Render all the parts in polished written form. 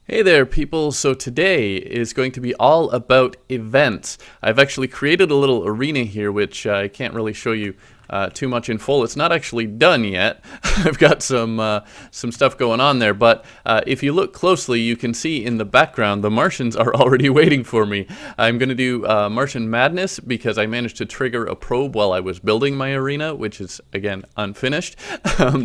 Hey there, people. So today is going to be all about events. I've actually created a little arena here, which I can't really show you too much in full. It's not actually done yet. I've got some stuff going on there, but if you look closely, you can see in the background the Martians are already waiting for me. I'm going to do Martian Madness because I managed to trigger a probe while I was building my arena, which is, again, unfinished.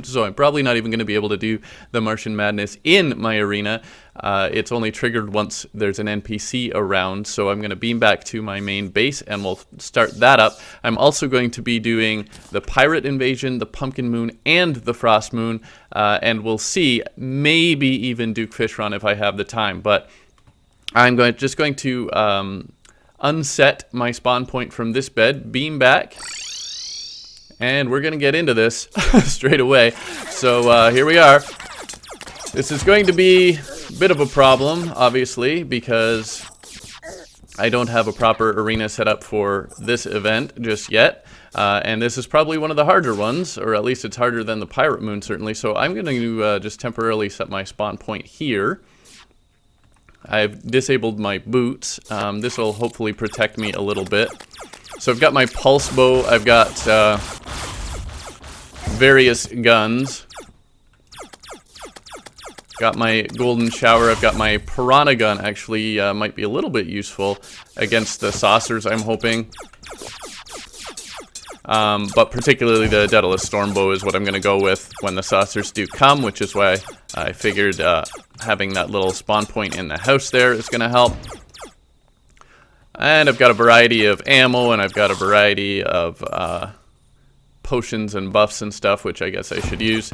So I'm probably not even going to be able to do the Martian Madness in my arena. It's only triggered once there's an NPC around, so I'm going to beam back to my main base and we'll start that up. I'm also going to be doing the Pirate Invasion, the Pumpkin Moon, and the Frost Moon, and we'll see, maybe even Duke Fish Run if I have the time, but I'm just going to unset my spawn point from this bed, beam back, and we're going to get into this straight away. So here we are. This is going to be a bit of a problem, obviously, because I don't have a proper arena set up for this event just yet. And this is probably one of the harder ones, or at least it's harder than the Pirate Moon, certainly. So I'm going to just temporarily set my spawn point here. I've disabled my boots. This will hopefully protect me a little bit. So I've got my pulse bow. I've got various guns. Got my golden shower. I've got my piranha gun. Actually, might be a little bit useful against the saucers, I'm hoping. But particularly the Daedalus Stormbow is what I'm going to go with when the saucers do come, which is why I figured having that little spawn point in the house there is going to help. And I've got a variety of ammo, and I've got a variety of potions and buffs and stuff, which I guess I should use.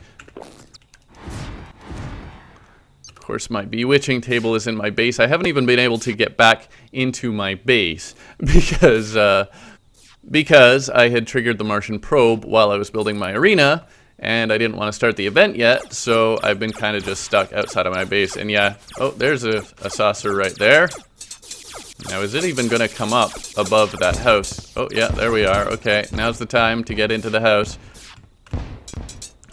Of course, my bewitching table is in my base. I haven't even been able to get back into my base because I had triggered the Martian probe while I was building my arena, and I didn't want to start the event yet, so I've been kind of just stuck outside of my base. And yeah, oh, there's a saucer right there. Now, is it even going to come up above that house? Oh, yeah, there we are. Okay, now's the time to get into the house.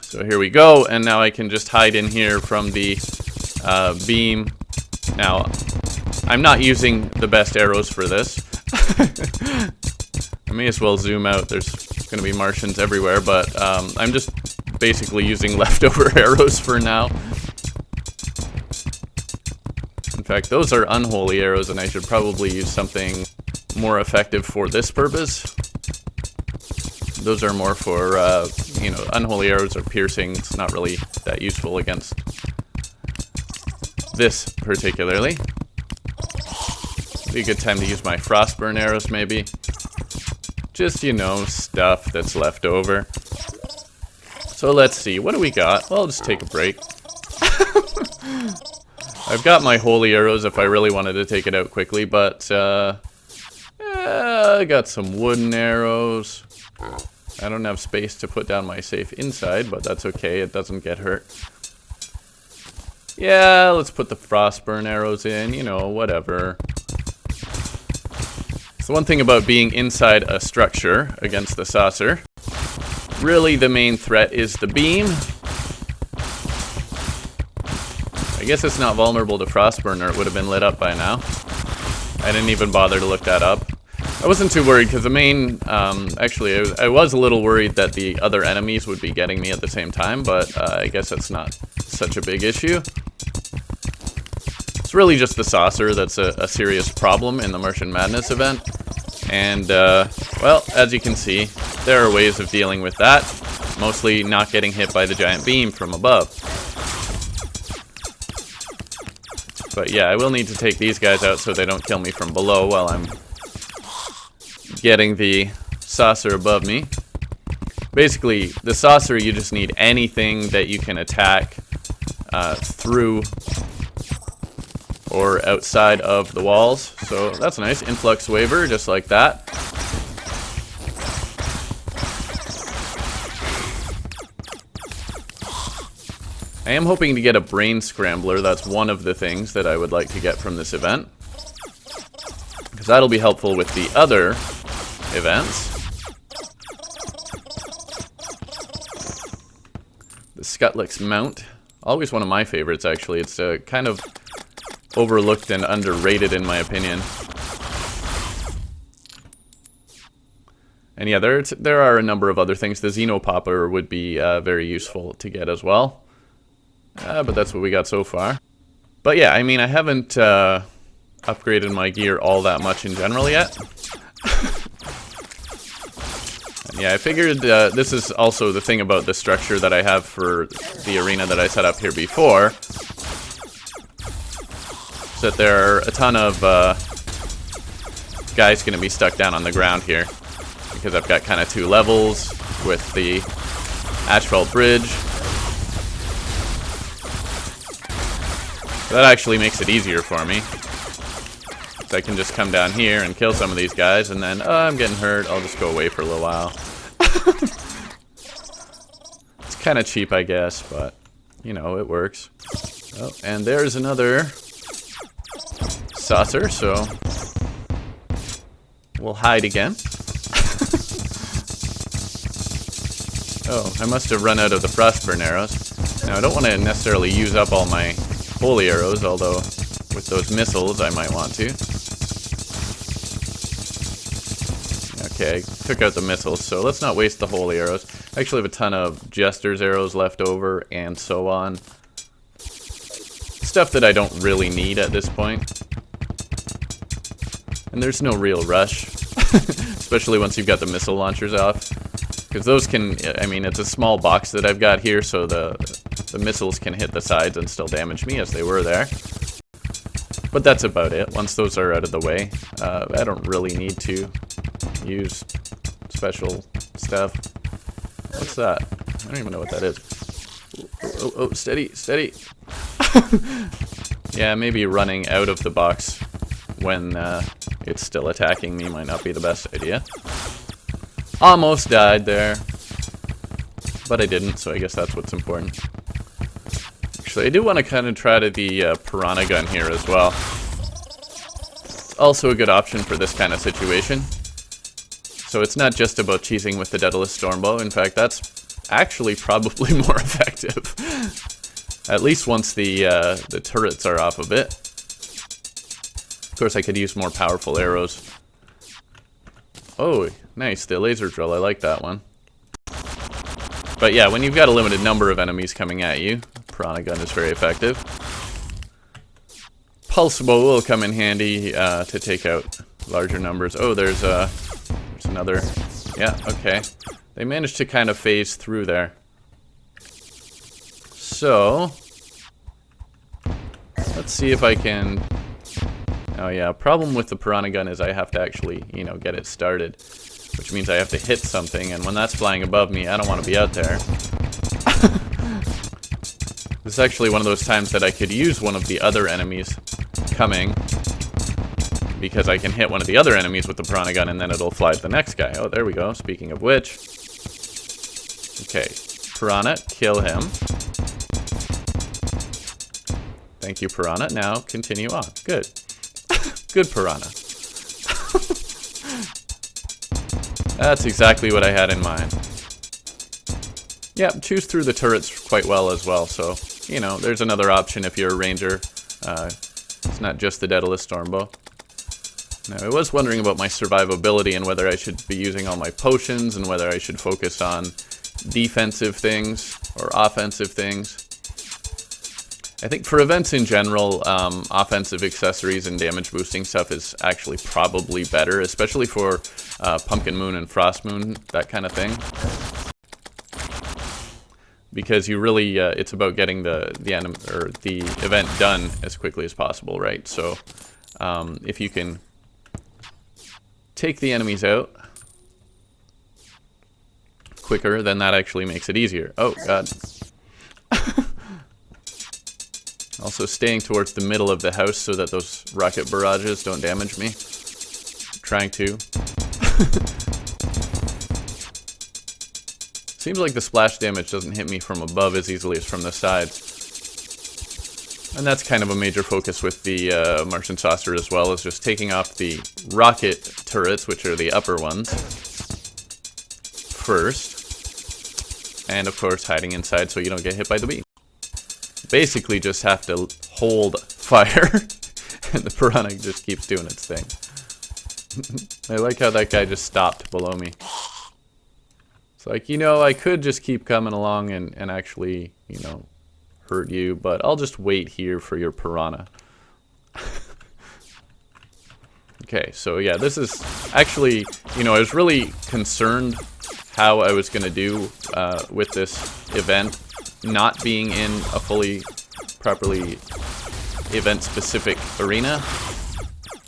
So here we go, and now I can just hide in here from the beam. Now, I'm not using the best arrows for this. I may as well zoom out. There's going to be Martians everywhere, but I'm just basically using leftover arrows for now. In fact, those are unholy arrows, and I should probably use something more effective for this purpose. Those are more for, unholy arrows are piercing. It's not really that useful against this particularly. Be a good time to use my frostburn arrows, maybe. Just, stuff that's left over. So let's see, what do we got? Well, I'll just take a break. I've got my holy arrows if I really wanted to take it out quickly, but I got some wooden arrows. I don't have space to put down my safe inside, but that's okay, it doesn't get hurt. Yeah, let's put the frostburn arrows in, whatever. So one thing about being inside a structure against the saucer, really the main threat is the beam. I guess it's not vulnerable to frostburn, or it would have been lit up by now. I didn't even bother to look that up. I wasn't too worried because the main, actually I was a little worried that the other enemies would be getting me at the same time, but I guess that's not such a big issue. It's really just the saucer that's a serious problem in the Martian Madness event. And, well, as you can see, there are ways of dealing with that. Mostly not getting hit by the giant beam from above. But yeah, I will need to take these guys out so they don't kill me from below while I'm getting the saucer above me. Basically, the saucer, you just need anything that you can attack through or outside of the walls. So that's nice. Influx waiver, just like that. I am hoping to get a brain scrambler. That's one of the things that I would like to get from this event, because that'll be helpful with the other events. The Skutlick's Mount. Always one of my favorites, actually. It's kind of overlooked and underrated in my opinion. And yeah, there are a number of other things. The Xenopopper would be very useful to get as well. But that's what we got so far. But yeah, I mean, I haven't upgraded my gear all that much in general yet. Yeah, I figured this is also the thing about the structure that I have for the arena that I set up here before. So that there are a ton of guys going to be stuck down on the ground here. Because I've got kind of 2 levels with the asphalt bridge. That actually makes it easier for me. So I can just come down here and kill some of these guys, and then, oh, I'm getting hurt, I'll just go away for a little while. It's kind of cheap, I guess, but, you know, it works. Oh, and there's another saucer, so we'll hide again. Oh, I must have run out of the Frostburn arrows. Now, I don't want to necessarily use up all my holy arrows, although with those missiles I might want to. Okay, I took out the missiles, so let's not waste the holy arrows. I actually have a ton of Jester's arrows left over, and so on. Stuff that I don't really need at this point. And there's no real rush, especially once you've got the missile launchers off. Because those can, I mean, it's a small box that I've got here, so the missiles can hit the sides and still damage me as they were there. But that's about it. Once those are out of the way, I don't really need to use special stuff. What's that? I don't even know what that is. Oh, steady, steady. Yeah, maybe running out of the box when it's still attacking me might not be the best idea. Almost died there, but I didn't, so I guess that's what's important. Actually, I do want to kind of try the Piranha gun here as well. It's also a good option for this kind of situation. So it's not just about cheesing with the Daedalus Stormbow. In fact, that's actually probably more effective. At least once the turrets are off of it. Of course, I could use more powerful arrows. Oh, nice, the laser drill, I like that one. But yeah, when you've got a limited number of enemies coming at you, Piranha gun is very effective. Pulse bow will come in handy to take out larger numbers. Oh, there's another. Yeah, okay. They managed to kind of phase through there. So, let's see if I can... Oh yeah, problem with the Piranha gun is I have to actually, you know, get it started. Which means I have to hit something, and when that's flying above me, I don't want to be out there. This is actually one of those times that I could use one of the other enemies coming, because I can hit one of the other enemies with the Piranha gun, and then it'll fly to the next guy. Oh, there we go, speaking of which. Okay, Piranha, kill him. Thank you, Piranha. Now, continue on. Good. Good Piranha. That's exactly what I had in mind. Yeah, choose through the turrets quite well as well, so, you know, there's another option if you're a ranger. It's not just the Daedalus Stormbow. Now, I was wondering about my survivability and whether I should be using all my potions and whether I should focus on defensive things or offensive things. I think for events in general, offensive accessories and damage boosting stuff is actually probably better, especially for Pumpkin Moon and Frost Moon, that kind of thing. Because you really, it's about getting the event done as quickly as possible, right? So if you can take the enemies out quicker, then that actually makes it easier. Oh god. Also staying towards the middle of the house so that those rocket barrages don't damage me. Trying to. Seems like the splash damage doesn't hit me from above as easily as from the sides. And that's kind of a major focus with the Martian Saucer as well, is just taking off the rocket turrets, which are the upper ones, first. And of course hiding inside so you don't get hit by the bee. Basically just have to hold fire And the piranha just keeps doing its thing. I like how that guy just stopped below me. It's like, you know, I could just keep coming along and actually, you know, hurt you, but I'll just wait here for your piranha. Okay, so yeah, this is actually, you know, I was really concerned how I was going to do with this event not being in a properly event-specific arena.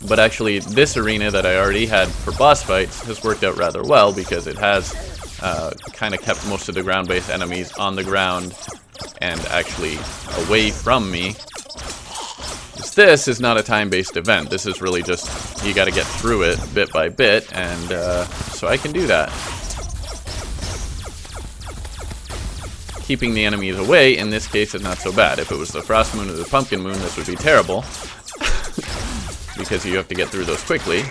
But actually, this arena that I already had for boss fights has worked out rather well because it has kind of kept most of the ground-based enemies on the ground and actually away from me. This is not a time-based event. This is really just, you got to get through it bit by bit, and so I can do that. Keeping the enemies away, in this case, is not so bad. If it was the Frost Moon or the Pumpkin Moon, this would be terrible. Because you have to get through those quickly.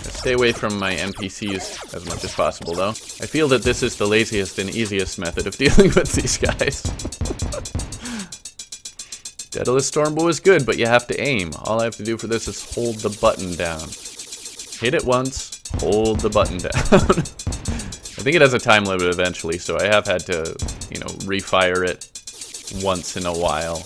Stay away from my NPCs as much as possible, though. I feel that this is the laziest and easiest method of dealing with these guys. Daedalus Stormbow is good, but you have to aim. All I have to do for this is hold the button down. Hit it once, hold the button down. I think it has a time limit eventually, so I have had to, you know, refire it once in a while.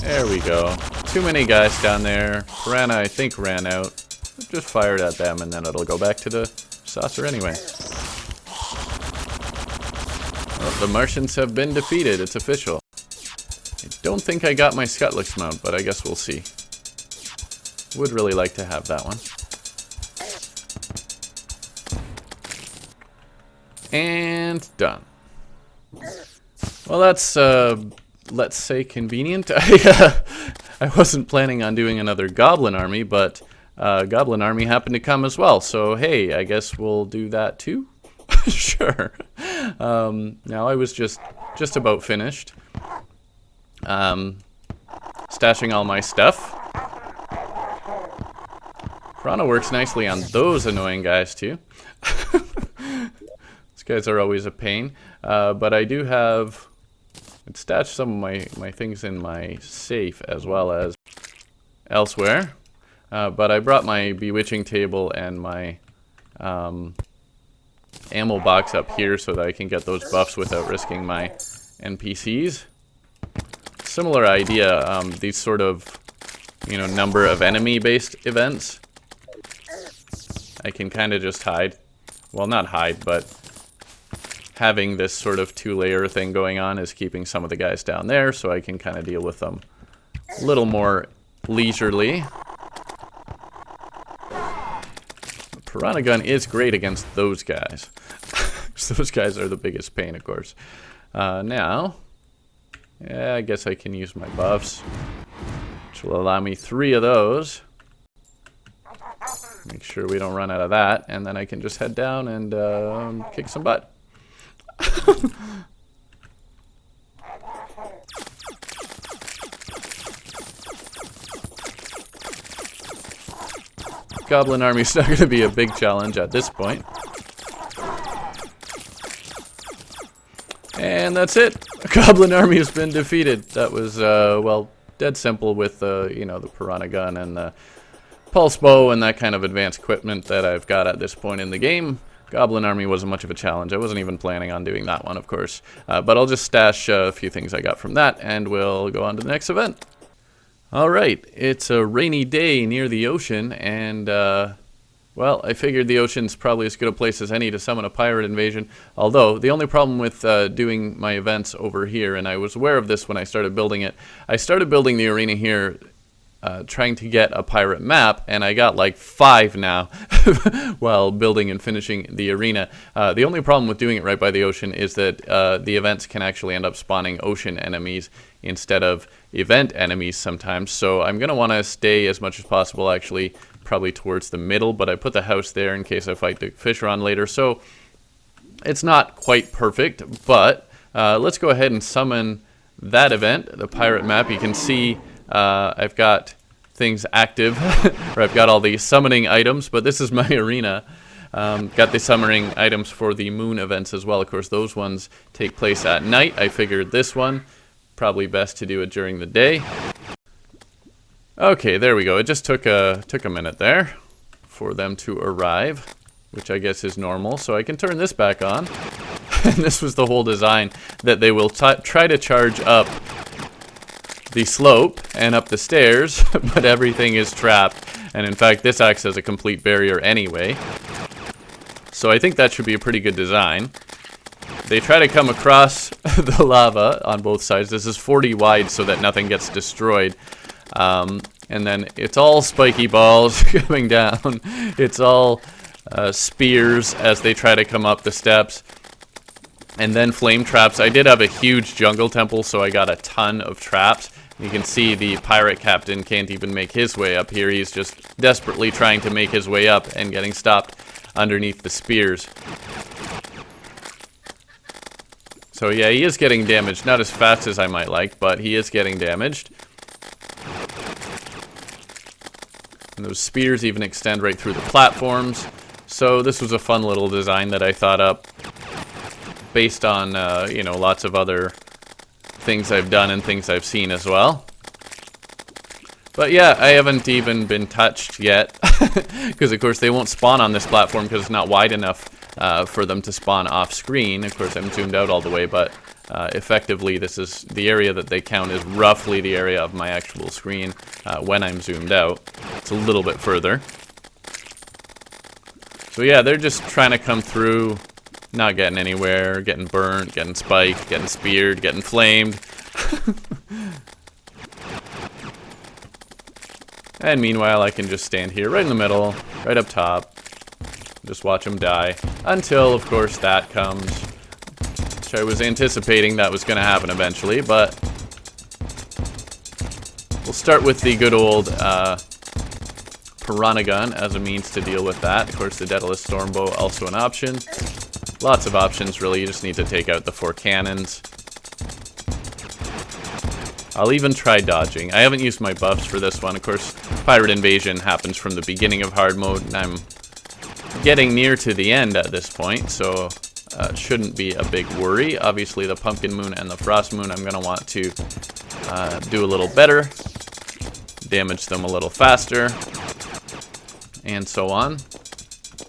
There we go. Too many guys down there. Piranha, I think, ran out. Just fired at them, and then it'll go back to the saucer anyway. Well, the Martians have been defeated. It's official. I don't think I got my Scutlix mount, but I guess we'll see. Would really like to have that one. And done. Well, that's, let's say, convenient. I wasn't planning on doing another Goblin Army, but Goblin Army happened to come as well. So, hey, I guess we'll do that too? Sure. Now, I was just about finished. Stashing all my stuff. Piranha works nicely on those annoying guys too. These guys are always a pain. But I do have... I'd stashed some of my things in my safe as well as elsewhere. But I brought my bewitching table and my ammo box up here so that I can get those buffs without risking my NPCs. Similar idea, these sort of, you know, number of enemy-based events. I can kind of just hide. Well, not hide, but having this sort of two-layer thing going on is keeping some of the guys down there, so I can kind of deal with them a little more leisurely. The Piranha Gun is great against those guys. Those guys are the biggest pain, of course. Now, yeah, I guess I can use my buffs, which will allow me 3 of those. Make sure we don't run out of that, and then I can just head down and kick some butt. Goblin Army's not going to be a big challenge at this point. And that's it. Goblin Army has been defeated. That was, well, dead simple with, you know, the Piranha Gun and the Pulse Bow and that kind of advanced equipment that I've got at this point in the game. Goblin Army wasn't much of a challenge. I wasn't even planning on doing that one, of course. But I'll just stash a few things I got from that, and we'll go on to the next event. Alright, it's a rainy day near the ocean, and, well, I figured the ocean's probably as good a place as any to summon a pirate invasion. Although, the only problem with doing my events over here, and I was aware of this when I started building it, I started building the arena here trying to get a pirate map, and I got like 5 now while building and finishing the arena. The only problem with doing it right by the ocean is that the events can actually end up spawning ocean enemies instead of event enemies sometimes, so I'm going to want to stay as much as possible actually probably towards the middle, but I put the house there in case I fight the Fisheron later, so it's not quite perfect, but let's go ahead and summon that event, the pirate map. You can see I've got things active, or I've got all the summoning items, but this is my arena. Got the summoning items for the moon events as well. Of course, those ones take place at night. I figured this one probably best to do it during the day. Okay, there we go. It just took a minute there for them to arrive, which I guess is normal. So I can turn this back on. And this was the whole design, that they will try to charge up the slope and up the stairs, but everything is trapped. And in fact, this acts as a complete barrier anyway. So I think that should be a pretty good design. They try to come across the lava on both sides. This is 40 wide so that nothing gets destroyed. And then it's all spiky balls coming down. It's all spears as they try to come up the steps. And then flame traps. I did have a huge jungle temple, so I got a ton of traps. You can see the pirate captain can't even make his way up here. He's just desperately trying to make his way up and getting stopped underneath the spears. So yeah, he is getting damaged. Not as fast as I might like, but he is getting damaged. And those spears even extend right through the platforms. So this was a fun little design that I thought up based on, you know, lots of other things I've done and things I've seen as well. But yeah, I haven't even been touched yet, because of course they won't spawn on this platform because it's not wide enough for them to spawn off screen. Of course I'm zoomed out all the way, but effectively this is the area that they count is roughly the area of my actual screen when I'm zoomed out. It's a little bit further. So yeah, they're just trying to come through, not getting anywhere, getting burnt, getting spiked, getting speared, getting flamed. And meanwhile, I can just stand here right in the middle, right up top, just watch them die, until, of course, that comes, which I was anticipating that was going to happen eventually, but we'll start with the good old Piranha Gun as a means to deal with that. Of course, the Daedalus Stormbow, also an option. Lots of options, really. You just need to take out the 4 cannons. I'll even try dodging. I haven't used my buffs for this one. Of course, Pirate Invasion happens from the beginning of hard mode, and I'm getting near to the end at this point, so it shouldn't be a big worry. Obviously, the Pumpkin Moon and the Frost Moon, I'm going to want to do a little better, damage them a little faster, and so on.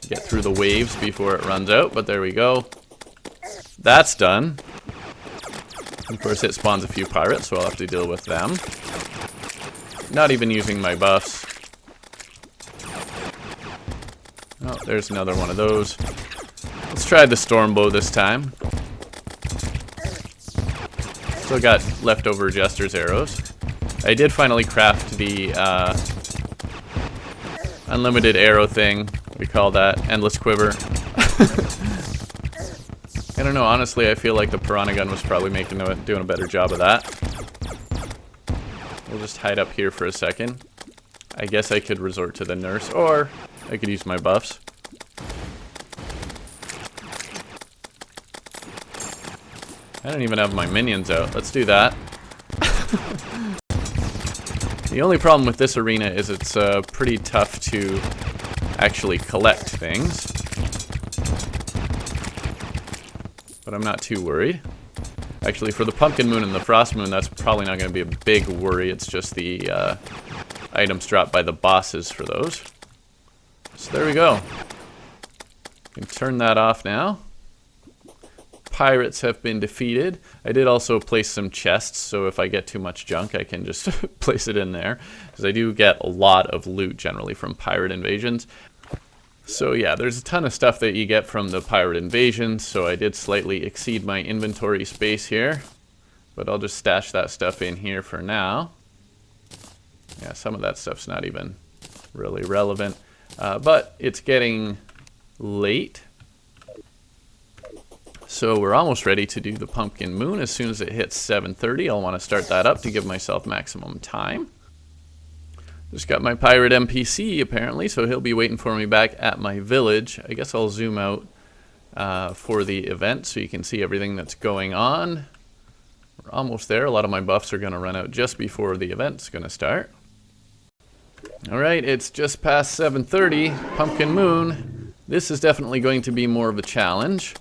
Get through the waves before it runs out, but there we go. That's done. Of course, it spawns a few pirates, so I'll have to deal with them. Not even using my buffs. Oh, there's another one of those. Let's try the Stormbow this time. Still got leftover Jester's arrows. I did finally craft the unlimited arrow thing. We call that Endless Quiver. I don't know, honestly, I feel like the Piranha Gun was probably doing a better job of that. We'll just hide up here for a second. I guess I could resort to the nurse, or I could use my buffs. I don't even have my minions out. Let's do that. The only problem with this arena is it's pretty tough to actually collect things. But I'm not too worried. Actually, for the Pumpkin Moon and the Frost Moon, that's probably not going to be a big worry. It's just the items dropped by the bosses for those. So there we go. You can turn that off now. Pirates have been defeated. I did also place some chests, so if I get too much junk, I can just place it in there. Because I do get a lot of loot generally from pirate invasions. So yeah, there's a ton of stuff that you get from the pirate invasion, so I did slightly exceed my inventory space here. But I'll just stash that stuff in here for now. Yeah, some of that stuff's not even really relevant. But it's getting late. So we're almost ready to do the Pumpkin Moon. As soon as it hits 7:30, I'll want to start that up to give myself maximum time. Just got my pirate NPC apparently, so he'll be waiting for me back at my village. I guess I'll zoom out for the event so you can see everything that's going on. We're almost there. A lot of my buffs are going to run out just before the event's going to start. Alright, it's just past 7:30. Pumpkin Moon. This is definitely going to be more of a challenge.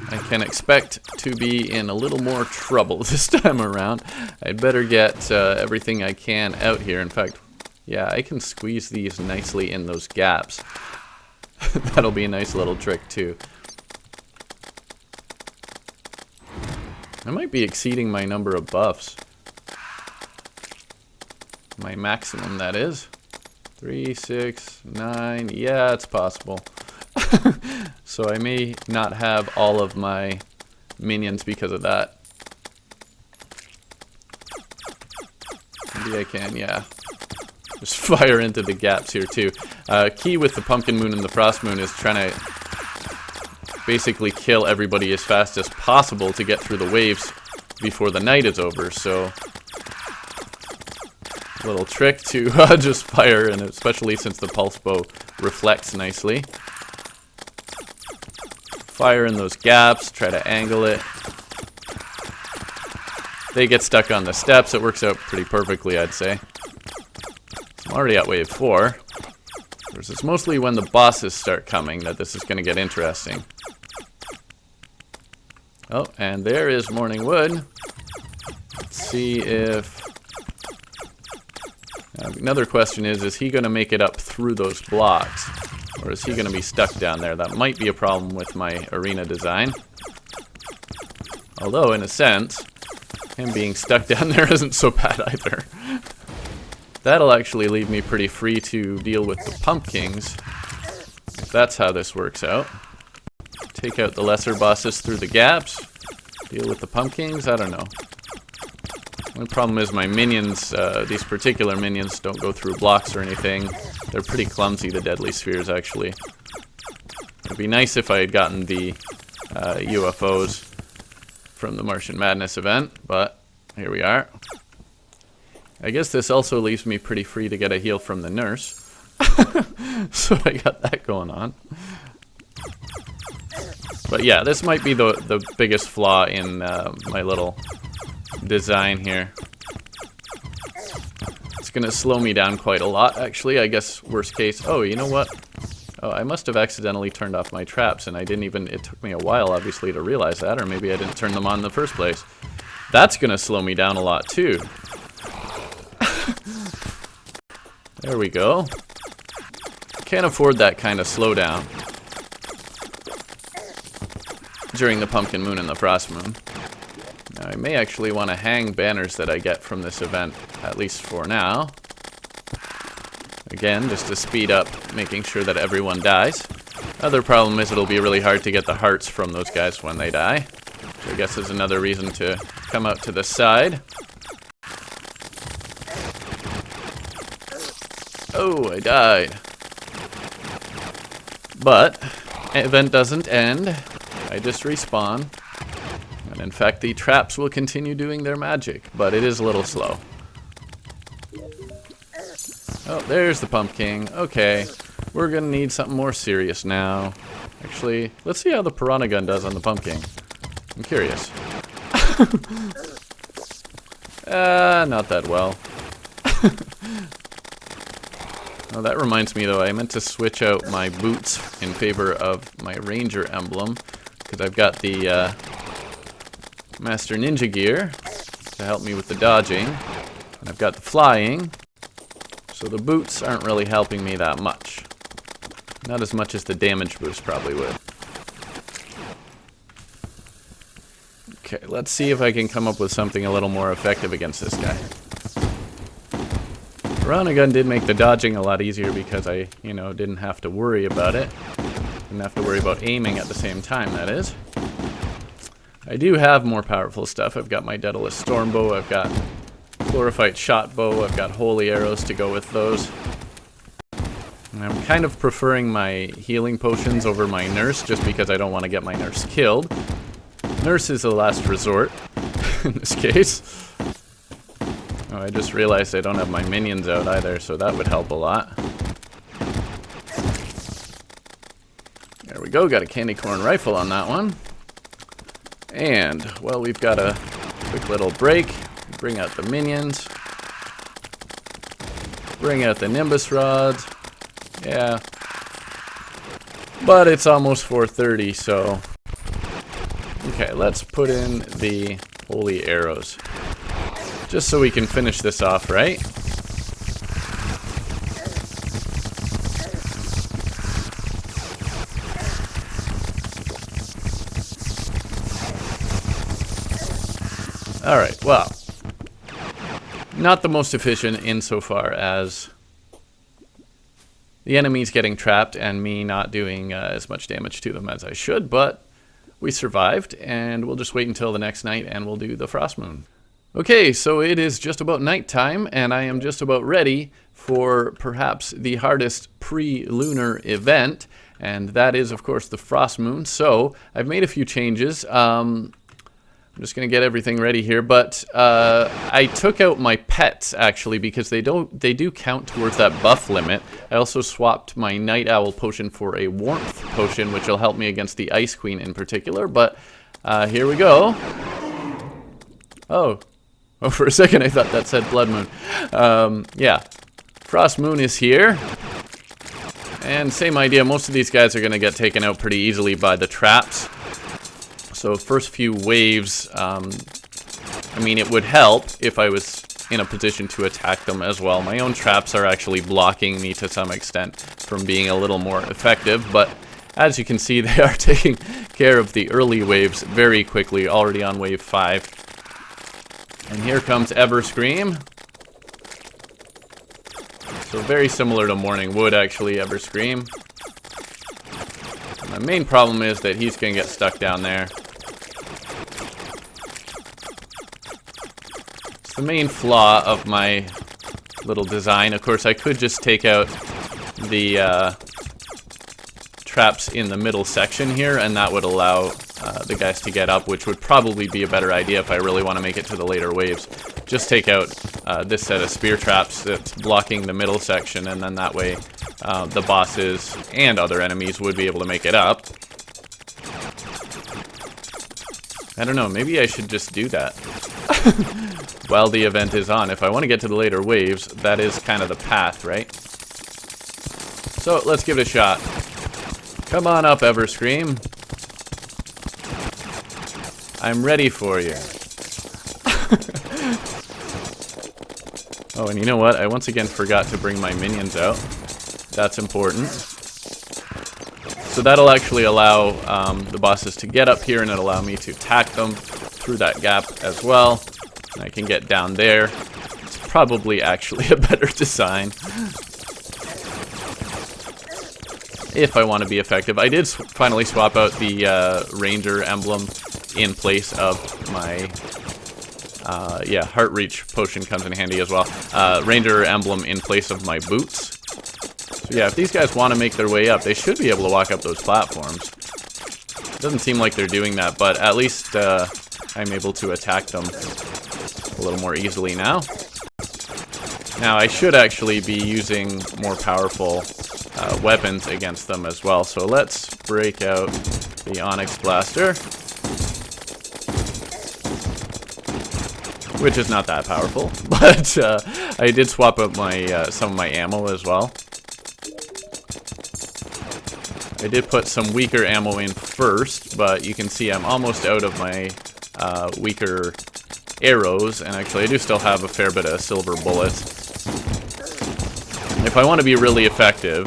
I can expect to be in a little more trouble this time around. I'd better get everything I can out here. In fact, yeah, I can squeeze these nicely in those gaps. That'll be a nice little trick too. I might be exceeding my number of buffs. My maximum, that is. 3, 6, 9. Yeah, it's possible. So I may not have all of my minions because of that. Maybe I can, yeah. Just fire into the gaps here too. Key with the Pumpkin Moon and the Frost Moon is trying to basically kill everybody as fast as possible to get through the waves before the night is over. So little trick to just fire, and especially since the pulse bow reflects nicely. Fire in those gaps, try to angle it. They get stuck on the steps. It works out pretty perfectly, I'd say. I'm already at wave 4. It's mostly when the bosses start coming that this is going to get interesting. Oh, and there is Morning Wood. Let's see if... another question is he going to make it up through those blocks? Or is he going to be stuck down there? That might be a problem with my arena design. Although, in a sense, him being stuck down there isn't so bad either. That'll actually leave me pretty free to deal with the pumpkins, if that's how this works out. Take out the lesser bosses through the gaps. Deal with the pumpkins, I don't know. The problem is my minions, these particular minions, don't go through blocks or anything. They're pretty clumsy, the deadly spheres, actually. It'd be nice if I had gotten the UFOs from the Martian Madness event, but here we are. I guess this also leaves me pretty free to get a heal from the nurse. So I got that going on. But yeah, this might be the biggest flaw in my little design here. It's gonna slow me down quite a lot, actually. I guess worst case. Oh, you know what? Oh, I must have accidentally turned off my traps, and I didn't even... It took me a while, obviously, to realize that, or maybe I didn't turn them on in the first place. That's gonna slow me down a lot, too. There we go. Can't afford that kind of slowdown during the Pumpkin Moon and the Frost Moon. Now, I may actually want to hang banners that I get from this event, at least for now. Again, just to speed up making sure that everyone dies. Other problem is it'll be really hard to get the hearts from those guys when they die. Which I guess is another reason to come out to the side. Oh, I died. But, event doesn't end. I just respawn. And in fact, the traps will continue doing their magic, but it is a little slow. Oh, there's the pumpkin. Okay, we're gonna need something more serious now. Actually, let's see how the piranha gun does on the pumpkin. I'm curious. Not that well. Oh, that reminds me though, I meant to switch out my boots in favor of my ranger emblem, because I've got the Master Ninja gear to help me with the dodging, and I've got the flying, so the boots aren't really helping me that much. Not as much as the damage boost probably would. Okay, let's see if I can come up with something a little more effective against this guy. Piranha gun did make the dodging a lot easier because I, didn't have to worry about it. Didn't have to worry about aiming at the same time, that is. I do have more powerful stuff. I've got my Daedalus Stormbow, I've got Chlorophyte Shotbow, I've got Holy Arrows to go with those. And I'm kind of preferring my healing potions over my nurse just because I don't want to get my nurse killed. Nurse is the last resort in this case. Oh, I just realized I don't have my minions out either, so that would help a lot. There we go, got a candy corn rifle on that one. And, well, we've got a quick little break. Bring out the minions. Bring out the Nimbus rods. Yeah. But it's almost 4:30, so Okay, let's put in the holy arrows. Just so we can finish this off, right? Alright, well, not the most efficient insofar as the enemies getting trapped and me not doing as much damage to them as I should, but we survived, and we'll just wait until the next night and we'll do the Frost Moon. Okay, so it is just about nighttime, and I am just about ready for perhaps the hardest pre-lunar event, and that is, of course, the Frost Moon. So I've made a few changes. I'm just going to get everything ready here, but I took out my pets, actually, because they do count towards that buff limit. I also swapped my Night Owl potion for a Warmth potion, which will help me against the Ice Queen in particular, but here we go. Oh, for a second I thought that said Blood Moon. Yeah, Frost Moon is here. And same idea, most of these guys are going to get taken out pretty easily by the traps. So first few waves, I mean, it would help if I was in a position to attack them as well. My own traps are actually blocking me to some extent from being a little more effective, but as you can see, they are taking care of the early waves very quickly, already on wave 5. And here comes Everscream. So very similar to Morning Wood, actually, Everscream. My main problem is that he's going to get stuck down there. It's the main flaw of my little design. Of course, I could just take out the traps in the middle section here, and that would allow the guys to get up, which would probably be a better idea if I really want to make it to the later waves. Just take out this set of spear traps that's blocking the middle section, and then that way the bosses and other enemies would be able to make it up. I don't know, maybe I should just do that while the event is on. If I want to get to the later waves, that is kind of the path, right? So let's give it a shot. Come on up, Everscream. I'm ready for you. Oh, and you know what? I once again forgot to bring my minions out. That's important. So that'll actually allow the bosses to get up here, and it'll allow me to attack them through that gap as well. And I can get down there. It's probably actually a better design if I want to be effective. I did finally swap out the Ranger emblem in place of my yeah, Heart Reach potion comes in handy as well. Ranger emblem in place of my boots. So yeah, if these guys want to make their way up, they should be able to walk up those platforms. It doesn't seem like they're doing that, but at least I'm able to attack them a little more easily now. Now, I should actually be using more powerful weapons against them as well. So let's break out the Onyx Blaster, which is not that powerful, but I did swap out my some of my ammo as well. I did put some weaker ammo in first, but you can see I'm almost out of my weaker arrows, and actually I do still have a fair bit of silver bullets. If I want to be really effective,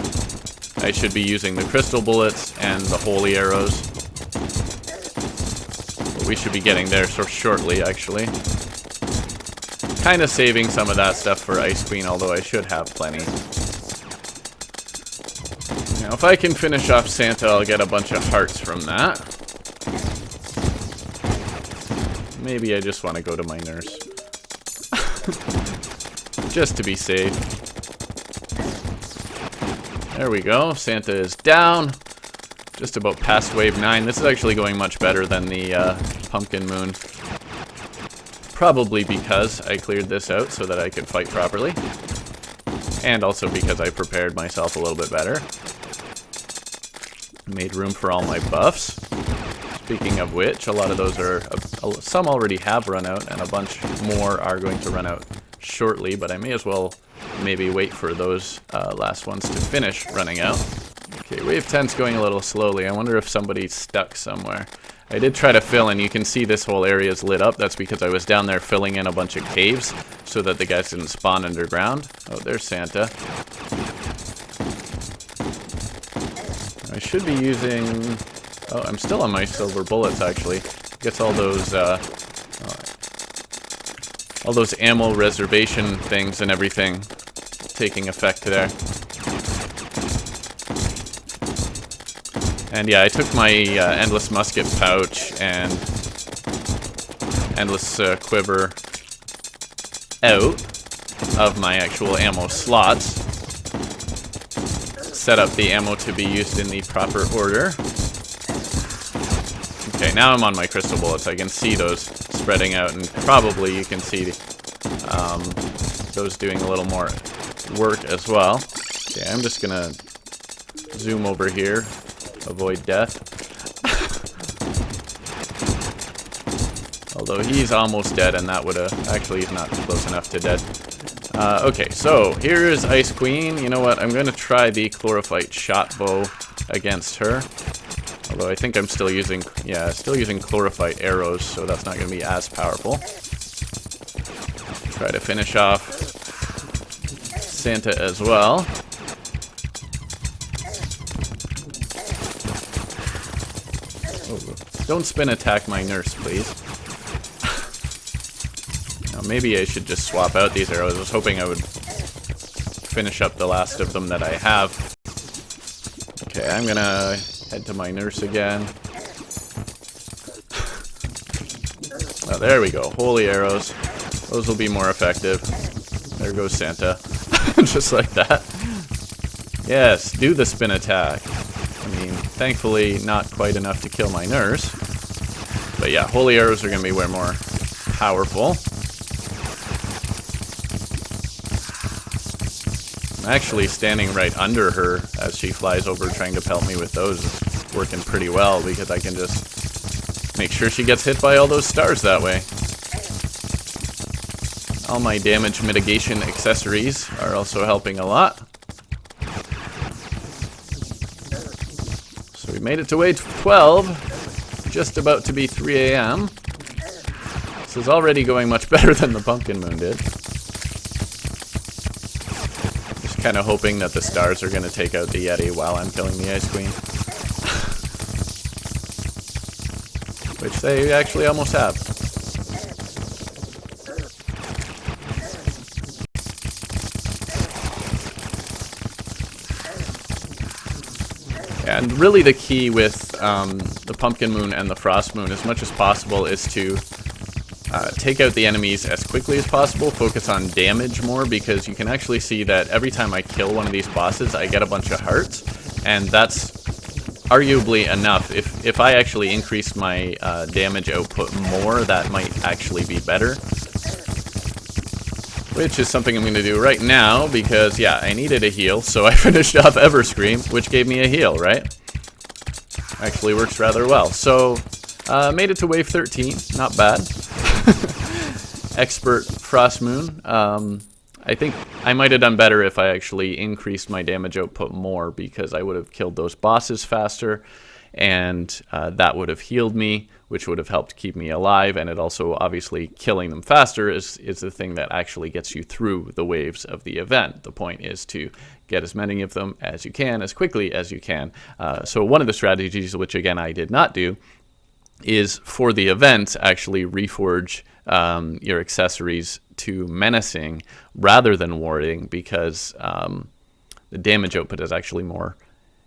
I should be using the crystal bullets and the holy arrows. But we should be getting there shortly, actually. Kind of saving some of that stuff for Ice Queen, although I should have plenty. Now, if I can finish off Santa, I'll get a bunch of hearts from that. Maybe I just want to go to my nurse. Just to be safe. There we go. Santa is down. Just about past wave 9. This is actually going much better than the Pumpkin Moon. Probably because I cleared this out so that I could fight properly. And also because I prepared myself a little bit better. Made room for all my buffs. Speaking of which, a lot of those are... some already have run out, and a bunch more are going to run out shortly, but I may as well maybe wait for those last ones to finish running out. Okay, wave 10's going a little slowly. I wonder if somebody's stuck somewhere. I did try to fill, and you can see this whole area is lit up. That's because I was down there filling in a bunch of caves so that the guys didn't spawn underground. Oh, there's Santa. I should be using... Oh, I'm still on my silver bullets, actually. Gets all those ammo reservation things and everything taking effect there. And yeah, I took my endless musket pouch and endless quiver out of my actual ammo slots. Set up the ammo to be used in the proper order. Okay, now I'm on my crystal bullets. I can see those spreading out, and probably you can see those doing a little more work as well. Okay, I'm just gonna zoom over here. Avoid death. Although he's almost dead, and that would have... Actually, he's not close enough to dead. Okay, so here is Ice Queen. You know what? I'm going to try the Chlorophyte Shot Bow against her. Although I think I'm still using... Yeah, still using Chlorophyte arrows, so that's not going to be as powerful. Try to finish off Santa as well. Don't spin attack my nurse, please. Now, maybe I should just swap out these arrows. I was hoping I would finish up the last of them that I have. Okay, I'm gonna head to my nurse again. Oh, there we go. Holy arrows. Those will be more effective. There goes Santa. Just like that. Yes, do the spin attack. I mean, thankfully, not quite enough to kill my nurse. But yeah, holy arrows are going to be way more powerful. I'm actually standing right under her as she flies over trying to pelt me with those. It's working pretty well because I can just make sure she gets hit by all those stars that way. All my damage mitigation accessories are also helping a lot. So we made it to wave 12. Just about to be 3 a.m. This is already going much better than the Pumpkin Moon did. Just kind of hoping that the stars are going to take out the Yeti while I'm killing the Ice Queen. Which they actually almost have. And really the key with the Pumpkin Moon and the Frost Moon, as much as possible, is to take out the enemies as quickly as possible, focus on damage more, because you can actually see that every time I kill one of these bosses, I get a bunch of hearts, and that's arguably enough. If I actually increased my damage output more, that might actually be better. Which is something I'm going to do right now, because, yeah, I needed a heal, so I finished off Everscream, which gave me a heal, right? Actually works rather well. So, made it to wave 13, not bad. Expert Frost Moon. I think I might have done better if I actually increased my damage output more, because I would have killed those bosses faster, and that would have healed me, which would have helped keep me alive, and it also, obviously, killing them faster is the thing that actually gets you through the waves of the event. The point is to get as many of them as you can, as quickly as you can. So one of the strategies, which again I did not do, is for the event, actually reforge your accessories to menacing rather than warding, because the damage output is actually more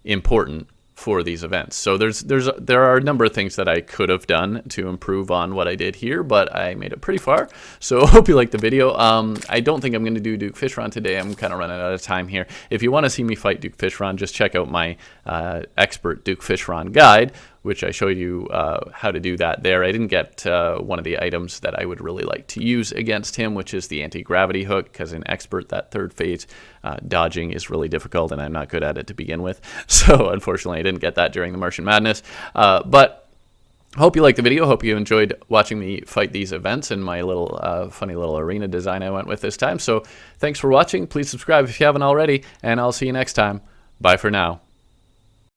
important for these events. So there are a number of things that I could have done to improve on what I did here, but I made it pretty far. So I hope you liked the video. I don't think I'm going to do Duke Fishron today. I'm kind of running out of time here. If you want to see me fight Duke Fishron, just check out my expert Duke Fishron guide, which I show you how to do that there. I didn't get one of the items that I would really like to use against him, which is the anti-gravity hook, because in Expert, that third phase dodging is really difficult, and I'm not good at it to begin with. So unfortunately, I didn't get that during the Martian Madness. But hope you liked the video. Hope you enjoyed watching me fight these events and my little funny little arena design I went with this time. So thanks for watching. Please subscribe if you haven't already, and I'll see you next time. Bye for now.